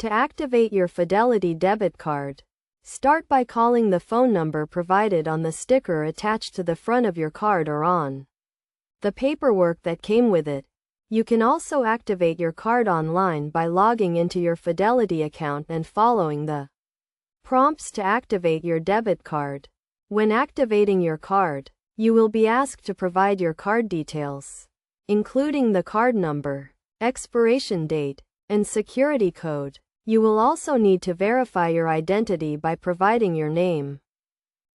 To activate your Fidelity debit card, start by calling the phone number provided on the sticker attached to the front of your card or on the paperwork that came with it. You can also activate your card online by logging into your Fidelity account and following the prompts to activate your debit card. When activating your card, you will be asked to provide your card details, including the card number, expiration date, and security code. You will also need to verify your identity by providing your name,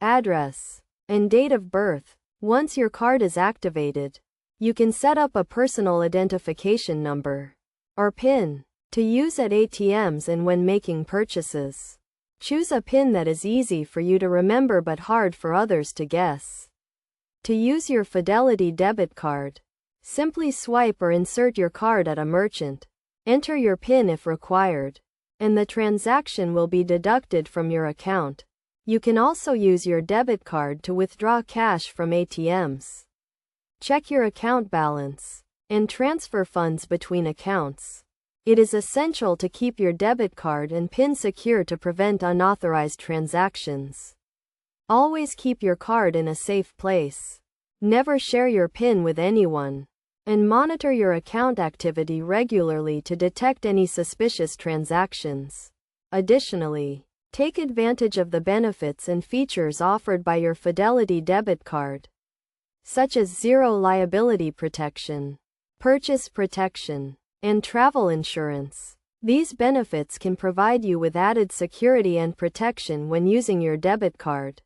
address, and date of birth. Once your card is activated, you can set up a personal identification number, or PIN, to use at ATMs and when making purchases. Choose a PIN that is easy for you to remember but hard for others to guess. To use your Fidelity debit card, simply swipe or insert your card at a merchant. Enter your PIN if required, and the transaction will be deducted from your account. You can also use your debit card to withdraw cash from ATMs. Check your account balance and transfer funds between accounts. It is essential to keep your debit card and PIN secure to prevent unauthorized transactions. Always keep your card in a safe place. Never share your PIN with anyone, and monitor your account activity regularly to detect any suspicious transactions. Additionally, take advantage of the benefits and features offered by your Fidelity debit card, such as zero liability protection, purchase protection, and travel insurance. These benefits can provide you with added security and protection when using your debit card.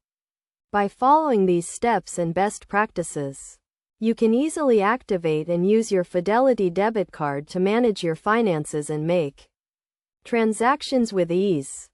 By following these steps and best practices, you can easily activate and use your Fidelity debit card to manage your finances and make transactions with ease.